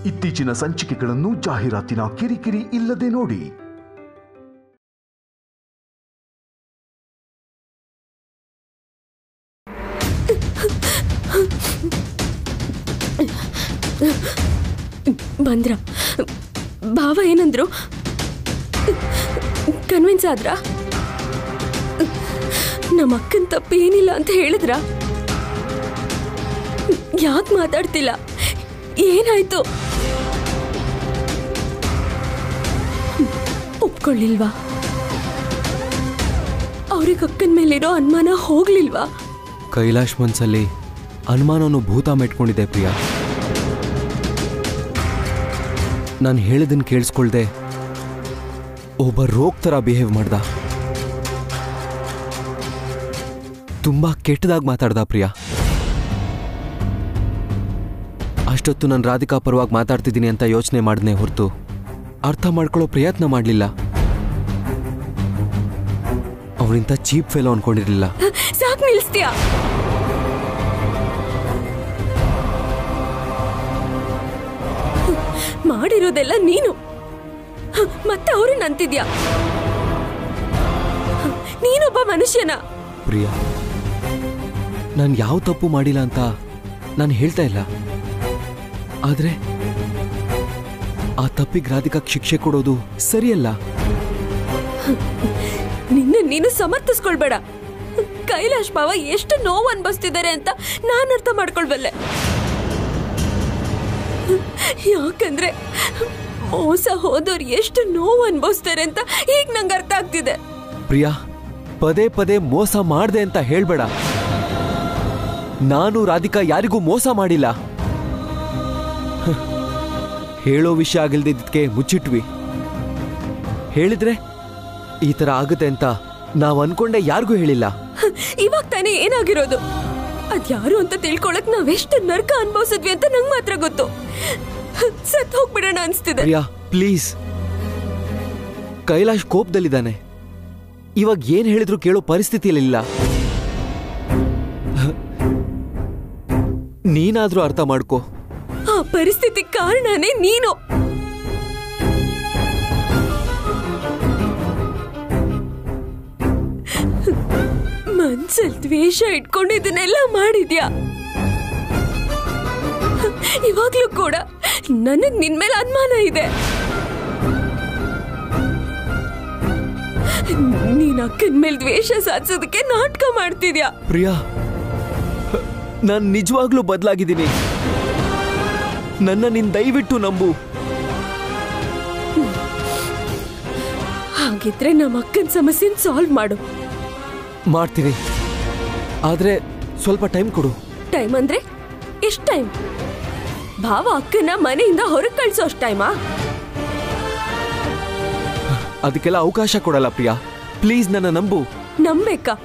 ಇತ್ತೀಚಿನ ಸಂಚಿಕೆಗಳನ್ನು ಜಾಹೀರಾತಿನ ಕಿರಿಕಿರಿ ಇಲ್ಲದೆ ನೋಡಿ. ಬಂದ್ರ ಭಾವ ಏನಂದ್ರು? ಕನ್ವಿನ್ಸ್ ಆದ್ರ? ನಮ್ಮ ಅಕ್ಕನ ತಪ್ಪು ಏನಿಲ್ಲ ಅಂತ ಹೇಳಿದ್ರ? ಯಾಕೆ ಮಾತಾಡ್ತಿಲ್ಲ? ಏನಾಯ್ತು? ಒಪ್ಕೊಳ್ಳಿಲ್ವಾ? ಅವ್ರಿಗೆ ಅಕ್ಕನ ಮೇಲಿರೋ ಅನುಮಾನ ಹೋಗ್ಲಿಲ್ವಾ? ಕೈಲಾಶ್ ಮನ್ಸಲ್ಲಿ ಅನುಮಾನವನ್ನು ಭೂತ ಮೆಟ್ಕೊಂಡಿದೆ ಪ್ರಿಯಾ. ನಾನು ಹೇಳಿದನ್ನು ಕೇಳಿಸ್ಕೊಳ್ದೆ ಒಬ್ಬ ರೋಗ್ ಥರ ಬಿಹೇವ್ ಮಾಡ್ದ. ತುಂಬಾ ಕೆಟ್ಟದಾಗಿ ಮಾತಾಡ್ದ ಪ್ರಿಯಾ. ಅಷ್ಟೊತ್ತು ನಾನು ರಾಧಿಕಾ ಪರವಾಗಿ ಮಾತಾಡ್ತಿದ್ದೀನಿ ಅಂತ ಯೋಚನೆ ಮಾಡಿದ್ನೇ ಹೊರತು ಅರ್ಥ ಮಾಡ್ಕೊಳ್ಳೋ ಪ್ರಯತ್ನ ಮಾಡಲಿಲ್ಲ. ಅವನಿಂತ ಚೀಪ್ ಫೆಲೋ ಅನ್ಕೊಂಡಿರ್ಲಿಲ್ಲ. ಸಾಕು, ನಿಲ್ಲಿಸ್ತೀಯಾ? ಮಾಡಿರೋದೆಲ್ಲ ನೀನು, ಮತ್ತೆ ಅವ್ರನ್ನ ಅಂತಿದ್ಯಾ? ನೀನೊಬ್ಬ ಮನುಷ್ಯನ. ಪ್ರಿಯಾ, ನಾನು ಯಾವ ತಪ್ಪು ಮಾಡಿಲ್ಲ ಅಂತ ನಾನು ಹೇಳ್ತಾ ಇಲ್ಲ. ಆದ್ರೆ ಆ ತಪ್ಪಿಗೆ ರಾಧಿಕಾಕ್ಕೆ ಶಿಕ್ಷೆ ಕೊಡೋದು ಸರಿಯಲ್ಲ. ನಿನ್ನ ನೀನು ಸಮರ್ಥಿಸ್ಕೊಳ್ಬೇಡ. ಕೈಲಾಶ್ ಬಾವ ಎಷ್ಟು ನೋವು ಅನ್ಭವಿಸ್ತಿದ್ದಾರೆ ಅಂತ ನಾನು ಅರ್ಥ ಮಾಡ್ಕೊಳ್ಬಲ್ಲೆ. ಯಾಕಂದ್ರೆ ಮೋಸ ಹೋದವ್ರು ಎಷ್ಟು ನೋವು ಅನ್ಭವಿಸ್ತಾರೆ ಅಂತ ಈಗ ನಂಗೆ ಅರ್ಥ ಆಗ್ತಿದೆ. ಪ್ರಿಯಾ, ಪದೇ ಪದೇ ಮೋಸ ಮಾಡ್ದೆ ಅಂತ ಹೇಳ್ಬೇಡ. ನಾನು ರಾಧಿಕಾ ಯಾರಿಗೂ ಮೋಸ ಮಾಡಿಲ್ಲ. ಹೇಳೋ ವಿಷಯ ಆಗಿಲ್ದಿದ್ದಕ್ಕೆ ಮುಚ್ಚಿಟ್ವಿ. ಹೇಳಿದ್ರೆ ಈ ತರ ಆಗುತ್ತೆ ಅಂತ ನಾವ್ ಅನ್ಕೊಂಡೆ ಯಾರಿಗೂ ಹೇಳಿಲ್ಲ. ಇವಾಗ ತಾನೇ ಏನಾಗಿರೋದು? ಅದ್ಯಾರು ಅಂತ ತಿಳ್ಕೊಳಕ್ ನಾವೆಷ್ಟು ನರ್ಕ ಅನ್ಭವಿಸಿದ್ವಿ ಅಂತ ನಂಗೆ ಮಾತ್ರ ಗೊತ್ತು. ಸತ್ ಹೋಗ್ಬಿಡೋಣ ಅನ್ಸ್ತಿದೆ. ಪ್ರಿಯಾ ಪ್ಲೀಸ್, ಕೈಲಾಶ್ ಕೋಪದಲ್ಲಿದ್ದಾನೆ. ಇವಾಗ ಏನ್ ಹೇಳಿದ್ರು ಕೇಳೋ ಪರಿಸ್ಥಿತಿಯಲ್ಲಿಲ್ಲ. ನೀನಾದ್ರೂ ಅರ್ಥ ಮಾಡ್ಕೋ. ಆ ಪರಿಸ್ಥಿತಿ ಕಾರಣನೇ ನೀನು. ಮನ್ಸಲ್ ದ್ವೇಷ ಇಟ್ಕೊಂಡು ಇದನ್ನೆಲ್ಲ ಮಾಡಿದ್ಯಾ? ಇವಾಗ್ಲೂ ಕೂಡ ನನಗ್ ನಿನ್ ಮೇಲೆ ಅನುಮಾನ ಇದೆ. ನೀನ್ ಅಕ್ಕನ ಮೇಲೆ ದ್ವೇಷ ಸಾಧಿಸೋದಕ್ಕೆ ನಾಟಕ ಮಾಡ್ತಿದ್ಯಾ? ಪ್ರಿಯಾ, ನಾನ್ ನಿಜವಾಗ್ಲೂ ಬದಲಾಗಿದ್ದೀನಿ. ನನ್ನ ನಿನ್ ದಯವಿಟ್ಟು ನಂಬು. ಹಾಗಿದ್ರೆ ನಮ್ಮ ಅಕ್ಕನ ಸಮಸ್ಯೆನ ಸಾಲ್ವ್ ಮಾಡು. ಮಾಡ್ತೀನಿ, ಆದ್ರೆ ಸ್ವಲ್ಪ ಟೈಮ್ ಕೊಡು. ಟೈಮ್ ಅಂದ್ರೆ ಎಷ್ಟ್ ಟೈಮ್? ಭಾವ ಅಕ್ಕನ ಮನೆಯಿಂದ ಹೊರಗೆ ಕಳ್ಸೋ ಅಷ್ಟ್ ಟೈಮಾ? ಅದಕ್ಕೆಲ್ಲ ಅವಕಾಶ ಕೊಡಲ್ಲ ಪ್ರಿಯಾ. ಪ್ಲೀಸ್ ನನ್ನ ನಂಬು. ನಂಬೇಕಾ?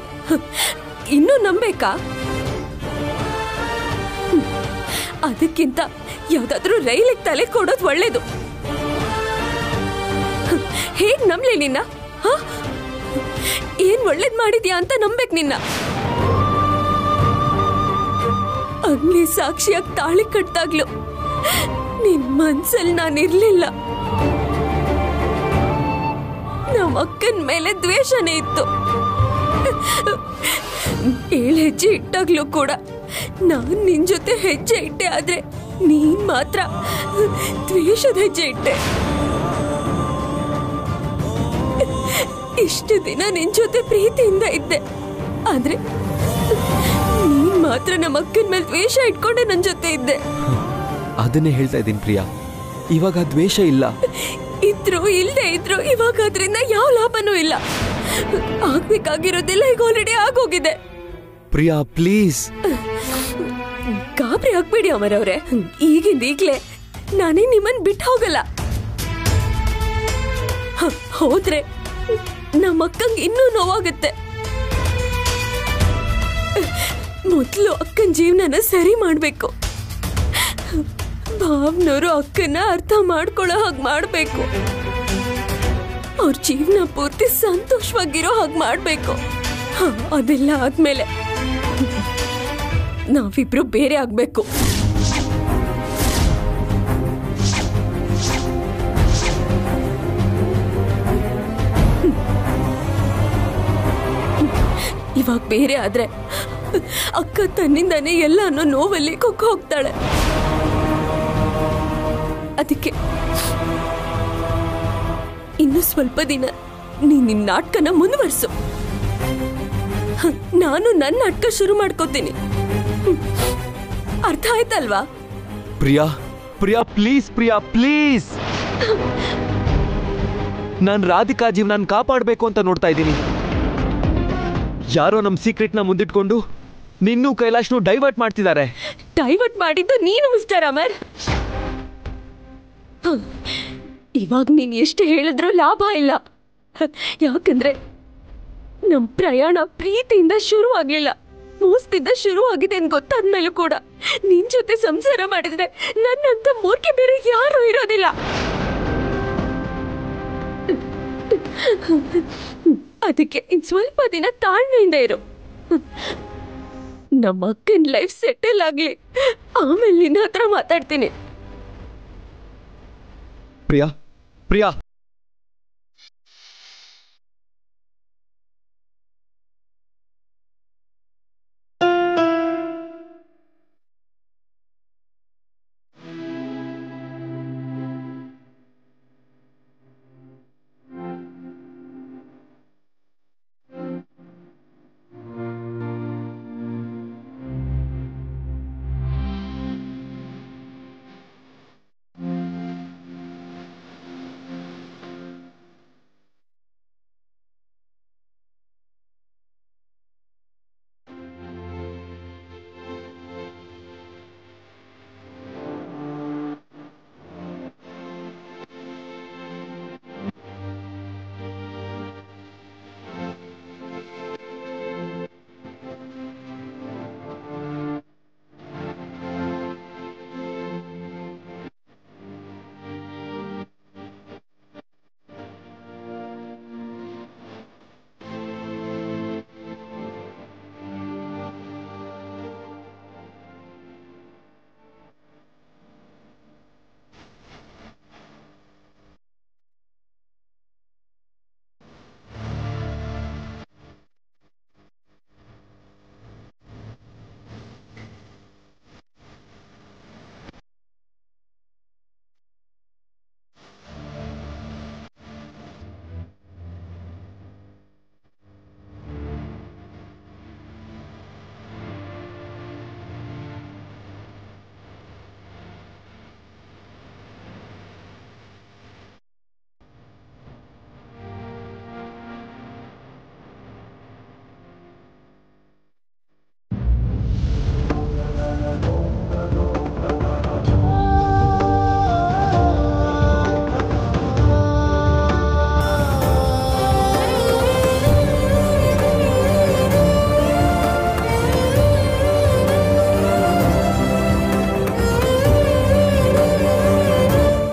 ಇನ್ನೂ ನಂಬೇಕಾ? ಅದಕ್ಕಿಂತ ಯಾವ್ದಾದ್ರೂ ರೈಲಿಗೆ ತಲೆ ಕೊಡೋದು ಒಳ್ಳೇದು. ಹೇಗ್ ನಂಬ್ಲಿ ನಿನ್ನ? ಏನ್ ಒಳ್ಳೇದ್ ಮಾಡಿದ್ಯಾ ಅಂತ ನಂಬೇಕು ನಿನ್ನ. ಅಗ್ನಿ ಸಾಕ್ಷಿಯಾಗಿ ತಾಳಿ ಕಟ್ಟಾಗ್ಲು ನಿನ್ ಮನ್ಸಲ್ಲಿ ನಾನಿರ್ಲಿಲ್ಲ. ನಮ್ಮ ಅಕ್ಕನ ಮೇಲೆ ದ್ವೇಷನೇ ಇತ್ತು. 7 ಹೆಜ್ಜೆ ಇಟ್ಟಾಗ್ಲೂ ಕೂಡ ನಾನ್ ನಿನ್ ಜೊತೆ ಹೆಜ್ಜೆ ಇಟ್ಟೆ, ಆದ್ರೆ ನೀನ್ ಮಾತ್ರ ದ್ವೇಷದ ಹೆಜ್ಜೆ ಇಟ್ಟೆ. ಇಷ್ಟು ದಿನ ನಿನ್ ಜೊತೆ ಪ್ರೀತಿಯಿಂದ ಇದ್ದೆ, ಆದ್ರೆ ನೀನ್ ಮಾತ್ರ ನಮ್ಮ ಅಕ್ಕನ ಮೇಲೆ ದ್ವೇಷ ಇಟ್ಕೊಂಡೆ ನನ್ ಜೊತೆ ಇದ್ದೆ. ಅದನ್ನೇ ಹೇಳ್ತಾ ಇದ್ದೀನಿ ಪ್ರಿಯಾ. ಇವಾಗ ದ್ವೇಷ ಇಲ್ಲ. ಇದ್ರು ಇಲ್ದೇ ಇದ್ರು ಇವಾಗ ಅದರಿಂದ ಯಾವ ಲಾಭನೂ ಇಲ್ಲ. ಆಗ್ಬೇಕಾಗಿರೋದೆಲ್ಲ ಈಗ ಆಲ್ರೆಡಿ ಆಗೋಗಿದೆ. ಪ್ರಿಯಾ ಪ್ಲೀಸ್. ಗಾಬರಿ ಆಗ್ಬೇಡಿ ಅಮರವ್ರೆ. ಈಗಿಂದೀಗ್ಲೇ ನಾನೇ ನಿಮ್ಮನ್ ಬಿಟ್ಟು ಹೋಗಲ್ಲ. ಹೋದ್ರೆ ನಮ್ಮ ಅಕ್ಕಂಗೆ ಇನ್ನೂ ನೋವಾಗುತ್ತೆ. ಮೊದಲು ಅಕ್ಕನ ಜೀವನನ ಸರಿ ಮಾಡ್ಬೇಕು. ಭಾವನವರು ಅಕ್ಕನ ಅರ್ಥ ಮಾಡ್ಕೊಳ್ಳೋ ಹಾಗೆ ಮಾಡ್ಬೇಕು. ಅವ್ರ ಜೀವನ ಪೂರ್ತಿ ಸಂತೋಷವಾಗಿರೋ ಹಾಗೆ ಮಾಡ್ಬೇಕು. ಅದೆಲ್ಲ ಆದ್ಮೇಲೆ ನಾವಿಬ್ರು ಬೇರೆ ಆಗ್ಬೇಕು. ಬೇರೆ ಆದ್ರೆ ಅಕ್ಕ ತನ್ನಿಂದಾನೇ ಎಲ್ಲಾನು ನೋವಲ್ಲಿ ಕೊಕ್ಕ ಹೋಗ್ತಾಳೆ. ಅದಕ್ಕೆ ಇನ್ನು ಸ್ವಲ್ಪ ದಿನ ನಿನ್ ನಾಟಕನ ಮುಂದುವರ್ಸು. ನಾನು ನನ್ನ ನಾಟಕ ಶುರು ಮಾಡ್ಕೋತೀನಿ. ಅರ್ಥ ಆಯ್ತಲ್ವಾ? Priya Priya please, Priya please. ನಾನು ರಾಧಿಕಾ ಜೀವನ ಕಾಪಾಡಬೇಕು ಅಂತ ನೋಡ್ತಾ ಇದ್ದೀನಿ. ಯಾರೋ ನಮ್ಮ ಸೀಕ್ರೆಟ್ನ ಮುಂದಿಟ್ಕೊಂಡು ನಿನ್ನೂ ಕೈಲಾಶ್ನೂ ಡೈವರ್ಟ್ ಮಾಡ್ತಿದ್ದಾರೆ. ಡೈವರ್ಟ್ ಮಾಡಿದ್ದು ನೀನು ಮಿಸ್ಟರ್ ಅಮರ್. ಇವಾಗ ನೀನ್ ಎಷ್ಟು ಹೇಳಿದ್ರೂ ಲಾಭ ಇಲ್ಲ. ಯಾಕಂದ್ರೆ ನಮ್ ಪ್ರಯಾಣ ಪ್ರೀತಿಯಿಂದ ಶುರು ಆಗ್ಲಿಲ್ಲ, ಮೋಸದಿಂದ ಶುರು ಆಗಿದೆ ಅಂತ ಗೊತ್ತಾದ್ಮೇಲೂ ಕೂಡ ನಿನ್ ಜೊತೆ ಸಂಸಾರ ಮಾಡಿದ್ರೆ ನನ್ನಂತ ಮೂರ್ಖೆ ಬೇರೆ ಯಾರು ಇರೋದಿಲ್ಲ. ಅದಕ್ಕೆ ಇನ್ ಸ್ವಲ್ಪ ದಿನ ತಾಳ್ಮೆಯಿಂದ ಇರು. ನಮ್ಮ ಅಕ್ಕನ ಲೈಫ್ ಸೆಟಲ್ ಆಗ್ಲಿ, ಆಮೇಲೆ ನಿನ್ನ ಹತ್ರ ಮಾತಾಡ್ತೀನಿ. ಪ್ರಿಯಾ ಪ್ರಿಯಾ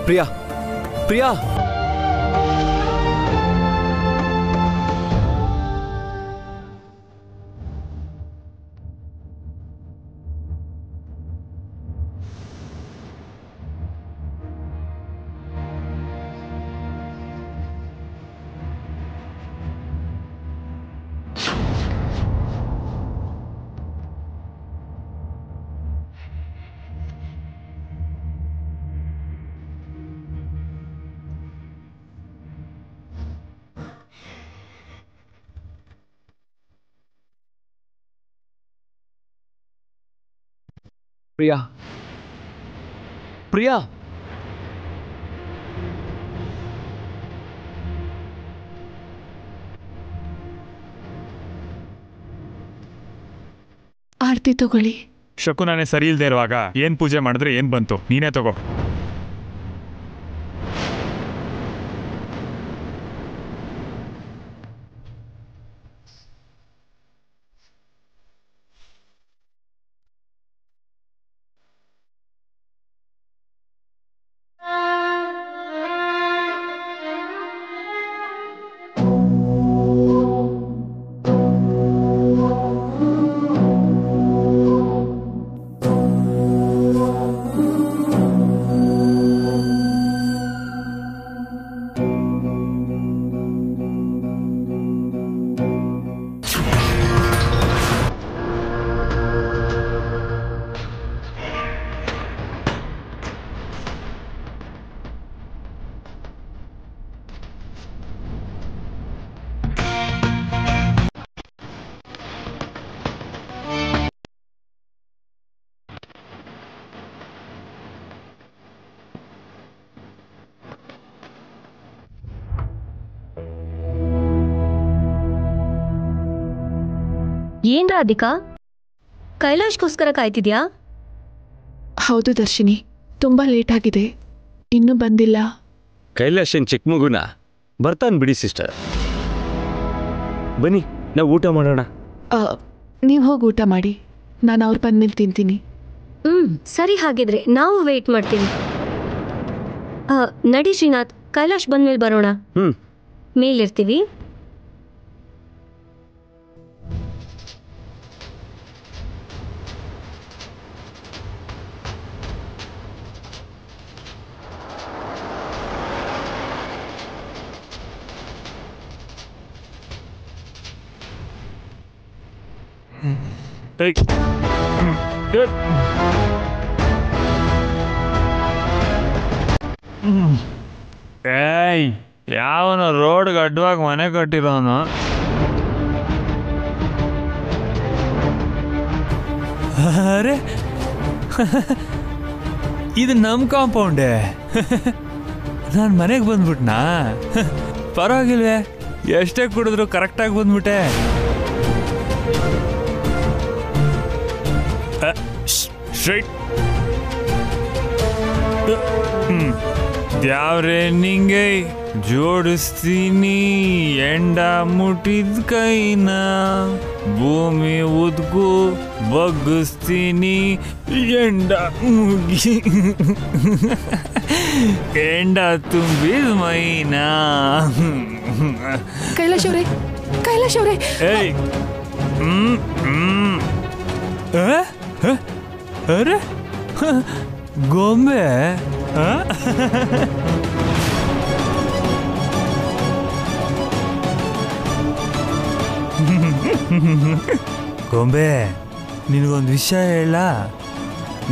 ಪ್ರಿಯಾ ಪ್ರಿಯಾ ಪ್ರಿಯಾ ಪ್ರಿಯಾ ಆರ್ತಿ ತಗೊಳ್ಳಿ. ಶಕುನಾನೇ ಸರಿ ಇಲ್ದೇ ಇರುವಾಗ ಏನ್ ಪೂಜೆ ಮಾಡಿದ್ರೆ ಏನ್ ಬಂತು? ನೀನೇ ತಗೋ. ಏನ್ ರಾಧಿಕಾ, ಕೈಲಾಶ್ಗೋಸ್ಕರ ಕಾಯ್ತಿದ್ಯಾ? ಹೌದು ದರ್ಶಿನಿ, ತುಂಬ ಲೇಟ್ ಆಗಿದೆ, ಇನ್ನೂ ಬಂದಿಲ್ಲ. ಕೈಲಾಶನ್ ಚಿಕ್ಕ ಮಗುನ ಬರ್ತಾನೆ ಬಿಡಿ ಸಿಸ್ಟರ್. ಬನ್ನಿ ನಾವು ಊಟ ಮಾಡೋಣ. ನೀವು ಹೋಗಿ ಊಟ ಮಾಡಿ, ನಾನು ಅವ್ರು ಬಂದ್ಮೇಲೆ ತಿಂತೀನಿ. ಸರಿ, ಹಾಗಿದ್ರೆ ನಾವು ವೇಟ್ ಮಾಡ್ತೀವಿ. ನಡಿ ಶ್ರೀನಾಥ್, ಕೈಲಾಶ್ ಬಂದ್ಮೇಲೆ ಬರೋಣ. ಮೇಲಿರ್ತೀವಿ. ಏಯ್, ಯಾವನು ರೋಡ್ಗೆ ಅಡ್ಡವಾಗಿ ಮನೆ ಕಟ್ಟಿರೋನು? ಅರೆ, ಇದು ನಮ್ಮ ಕಾಂಪೌಂಡೇ. ನಾನು ಮನೆಗೆ ಬಂದ್ಬಿಟ್ನಾ? ಪರವಾಗಿಲ್ವೇ, ಎಷ್ಟೇ ಕುಡಿದ್ರು ಕರೆಕ್ಟಾಗಿ ಬಂದ್ಬಿಟ್ಟೆ. ಸ್ಟ್ರೈಟ್. ದ್ಯಾವ್ರೆ ನಿಂಗೆ ಜೋಡಿಸ್ತೀನಿ ಎಂಡ ಮುಟ್ಟಿದ ಕೈನ, ಭೂಮಿ ಉದ್ಕು ಬಗ್ಗಿಸ್ತೀನಿ ಎಂಡ ಮುಗಿ, ಎಂಡ ತುಂಬಿದ ಮೈನ. ಕೈಲಾಶ್ ಅವರೇ, ಕೈಲಾಶ್ ಅವರೇ! ಏಯ್, ಅರೆ ಗೊಂಬೆ, ಗೊಂಬೆ, ನಿನಗೊಂದು ವಿಷಯ ಹೇಳ?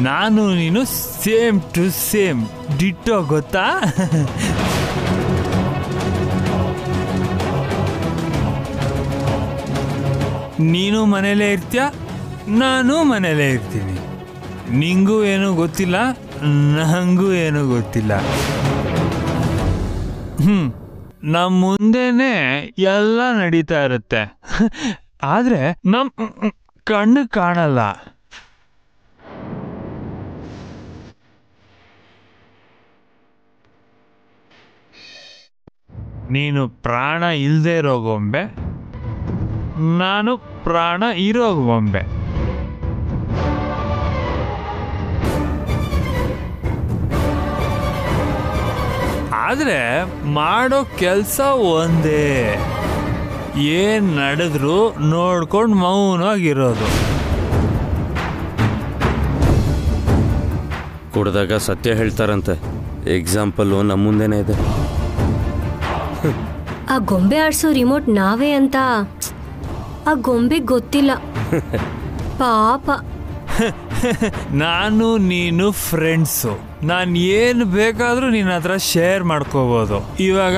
ನಾನು ನೀನು ಸೇಮ್ ಟು ಸೇಮ್ ಡಿಟ್ಟೋ, ಗೊತ್ತಾ? ನೀನು ಮನೇಲೇ ಇರ್ತೀಯ, ನಾನು ಮನೇಲೇ ಇರ್ತೀನಿ. ನಿಂಗೂ ಏನೂ ಗೊತ್ತಿಲ್ಲ, ನನಗೂ ಏನೂ ಗೊತ್ತಿಲ್ಲ. ನಮ್ಮ ಮುಂದೆನೇ ಎಲ್ಲ ನಡೀತಾ ಇರುತ್ತೆ, ಆದರೆ ನಮ್ಮ ಕಣ್ಣು ಕಾಣಲ್ಲ. ನೀನು ಪ್ರಾಣ ಇಲ್ಲದೆ ಇರೋ ಗೊಂಬೆ, ನಾನು ಪ್ರಾಣ ಇರೋ ಗೊಂಬೆ. ಆದ್ರೆ ಮಾಡೋ ಕೆಲಸ ಒಂದೇ, ಏನ್ ನಡೆದ್ರು ನೋಡ್ಕೊಂಡು ಮೌನವಾಗಿರೋದು. ಕುಡ್ದಾಗ ಸತ್ಯ ಹೇಳ್ತಾರಂತೆ, ಎಕ್ಸಾಂಪಲ್ ನಮ್ಮ ಮುಂದೆನೇ ಇದೆ. ಆ ಗೊಂಬೆ ಆಡ್ಸೋ ರಿಮೋಟ್ ನಾವೇ ಅಂತ ಆ ಗೊಂಬೆ ಗೊತ್ತಿಲ್ಲ ಪಾಪ. ನಾನು ನೀನು ಫ್ರೆಂಡ್ಸು, ನಾನು ಏನು ಬೇಕಾದರೂ ನಿನ್ನ ಹತ್ರ ಶೇರ್ ಮಾಡ್ಕೋಬೋದು. ಇವಾಗ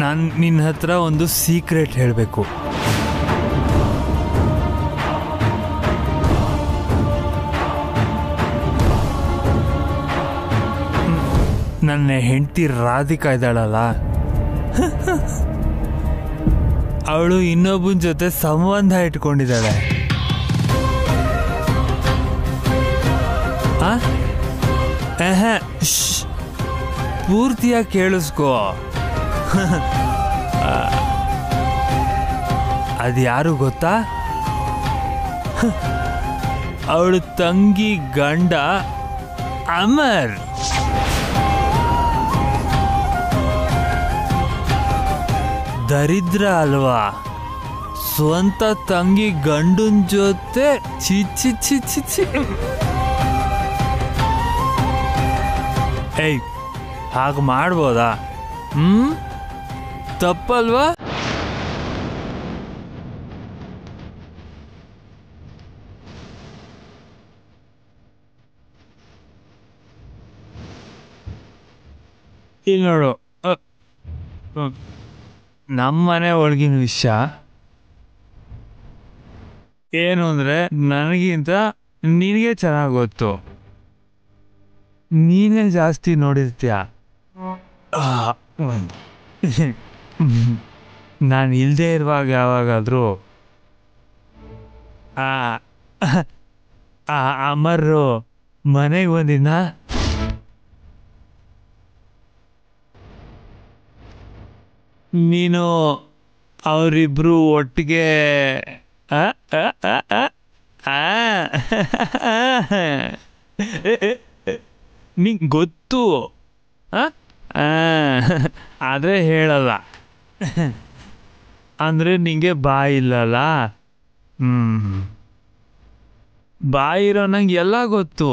ನಾನು ನಿನ್ನ ಹತ್ರ ಒಂದು ಸೀಕ್ರೆಟ್ ಹೇಳಬೇಕು. ನನ್ನ ಹೆಂಡತಿ ರಾಧಿಕಾ ಇದ್ದಾಳಲ್ಲ, ಅವಳು ಇನ್ನೊಬ್ಬನ ಜೊತೆ ಸಂಬಂಧ ಇಟ್ಕೊಂಡಿದ್ದಾಳೆ. ಪೂರ್ತಿಯಾಗಿ ಕೇಳಿಸ್ಕೋ. ಅದ್ಯಾರು ಗೊತ್ತಾ? ಅವಳು ತಂಗಿ ಗಂಡ ಅಮರ್. ದರಿದ್ರ ಅಲ್ವಾ? ಸ್ವಂತ ತಂಗಿ ಗಂಡನ ಜೊತೆ ಚಿಚ್ಚಿ ಚಿಚ್ಚಿ ಚಿ. ಏಯ್, ಹಾಗೆ ಮಾಡ್ಬೋದಾ? ತಪ್ಪಲ್ವಾ? ಇಲ್ಲಿ ನೋಡು, ನಮ್ಮನೆ ಒಳಗಿನ ವಿಷಯ ಏನು ಅಂದರೆ, ನನಗಿಂತ ನಿನಗೆ ಚೆನ್ನಾಗಿ ಗೊತ್ತು. ನೀನೇ ಜಾಸ್ತಿ ನೋಡಿರ್ತೀಯ. ನಾನು ಇಲ್ಲದೆ ಇರುವಾಗ ಯಾವಾಗಾದರೂ ಅಮರು ಮನೆಗೆ ಒಂದಿನ ನೀನು ಅವರಿಬ್ರು ಒಟ್ಟಿಗೆ ನಿಂಗೆ ಗೊತ್ತು ಆದರೆ ಹೇಳಲ್ಲ ಅಂದರೆ ನಿಂಗೆ ಬಾಯಿ ಇಲ್ಲಲ್ಲ. ಬಾಯಿರೋ ನಂಗೆ ಎಲ್ಲ ಗೊತ್ತು,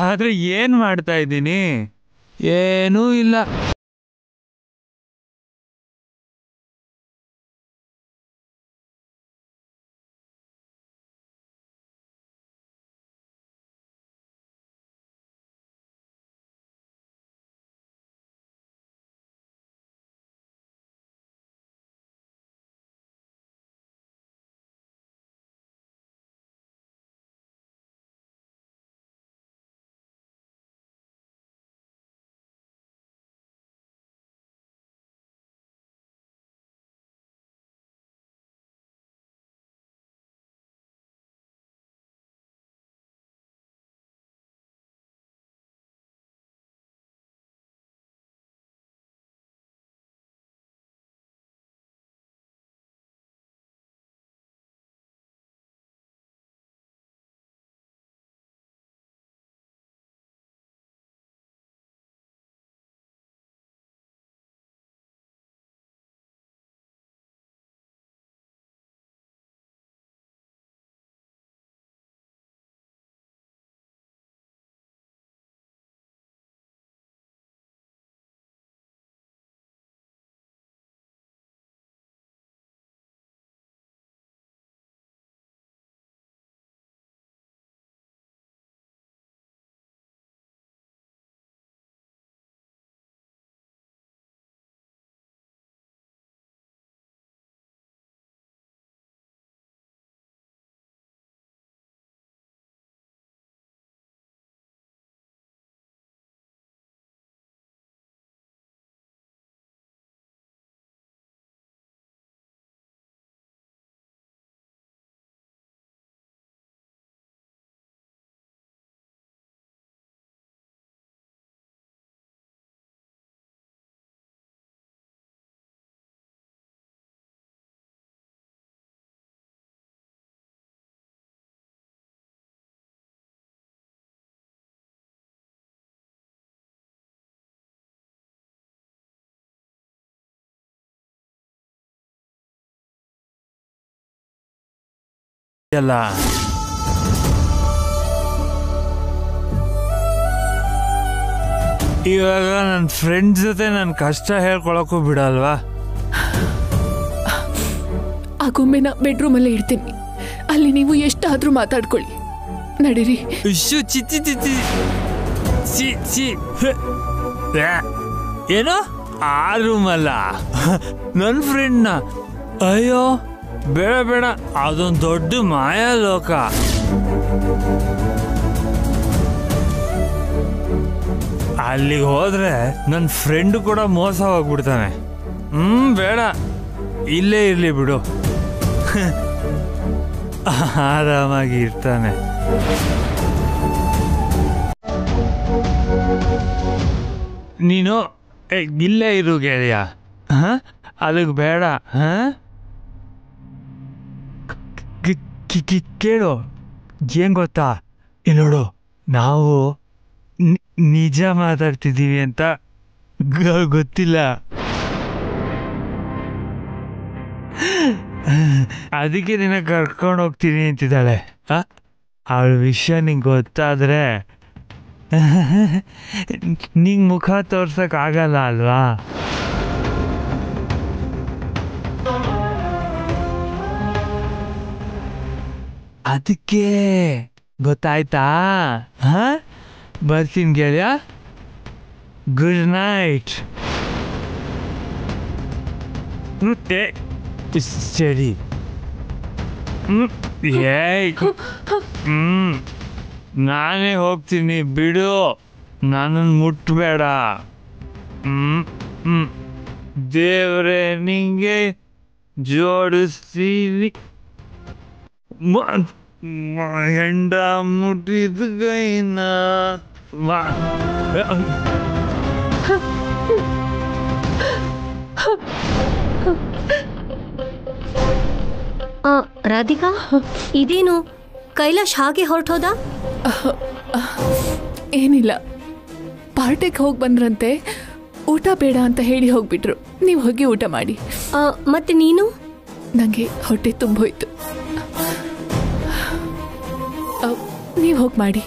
ಆದರೆ ಏನು ಮಾಡ್ತಾ ಇದ್ದೀನಿ? ಏನೂ ಇಲ್ಲ. ಎಲ್ಲ ಇವಾಗ ನನ್ನ ಫ್ರೆಂಡ್ಸ್ ಜೊತೆ ನನ್ನ ಕಷ್ಟ ಹೇಳ್ಕೊಳಕ್ಕೂ ಬಿಡಲ್ವಾ? ಆ ಗೊಂಬೆನ ಬೆಡ್ರೂಮಲ್ಲೇ ಇಡ್ತೀನಿ, ಅಲ್ಲಿ ನೀವು ಎಷ್ಟಾದ್ರೂ ಮಾತಾಡ್ಕೊಳ್ಳಿ. ನಡೀರಿ. ಏನೋ ಆ ರೂಮಲ್ಲ ನನ್ನ ಫ್ರೆಂಡ್ನ? ಅಯ್ಯೋ ಬೇಡ ಬೇಡ, ಅದೊಂದು ದೊಡ್ಡ ಮಾಯಾಲೋಕ. ಅಲ್ಲಿಗೆ ಹೋದ್ರೆ ನನ್ನ ಫ್ರೆಂಡ್ ಕೂಡ ಮೋಸ ಹೋಗ್ಬಿಡ್ತಾನೆ. ಬೇಡ, ಇಲ್ಲೇ ಇರ್ಲಿ ಬಿಡು, ಆರಾಮಾಗಿ ಇರ್ತಾನೆ. ನೀನು ಇಲ್ಲೇ ಇರು ಗೆಳೆಯ. ಅದಕ್ಕೆ ಬೇಡ. ಕೇಳು, ಏನ್ ಗೊತ್ತಾ, ನೋಡು, ನಾವು ನಿಜ ಮಾತಾಡ್ತಿದ್ದೀವಿ ಅಂತ ಗೊತ್ತಿಲ್ಲ, ಅದಕ್ಕೆ ನಿನ್ನ ಕರ್ಕೊಂಡು ಹೋಗ್ತೀನಿ ಅಂತಿದ್ದಾಳೆ. ಅವಳ ವಿಷಯ ನಿಂಗೆ ಗೊತ್ತಾದ್ರೆ ನಿಂಗೆ ಮುಖ ತೋರ್ಸಕ್ ಆಗಲ್ಲ ಅಲ್ವಾ? ಅದಕ್ಕೆ ಗೊತ್ತಾಯ್ತಾ? ಬರ್ತೀನಿ ಗೆಳೆಯ, ಗುಡ್ ನೈಟ್. ಸರಿ. ನಾನೇ ಹೋಗ್ತೀನಿ ಬಿಡು, ನನ್ನನ್ನು ಮುಟ್ಬೇಡ. ದೇವ್ರೆ ನಿಂಗೆ ಜೋಡಿಸ್ತೀನಿ ಹೆಂಡ ಮುಟ್ಟಿದ ಕೈನ ರಾಧಿಕಾ ಇದೇನು ಕೈಲಾಶ್ ಹಾಗೆ ಹೊರಟೋದ? ಏನಿಲ್ಲ, ಪಾರ್ಟಿಗೆ ಹೋಗಿ ಬಂದ್ರಂತೆ, ಊಟ ಬೇಡ ಅಂತ ಹೇಳಿ ಹೋಗ್ಬಿಟ್ರು. ನೀವು ಹೋಗಿ ಊಟ ಮಾಡಿ. ಮತ್ತೆ ನೀನು? ನನಗೆ ಹೊಟ್ಟೆ ತುಂಬೋಯ್ತು. ನೀವು ಹೋಗಿ ಮಾಡಿ.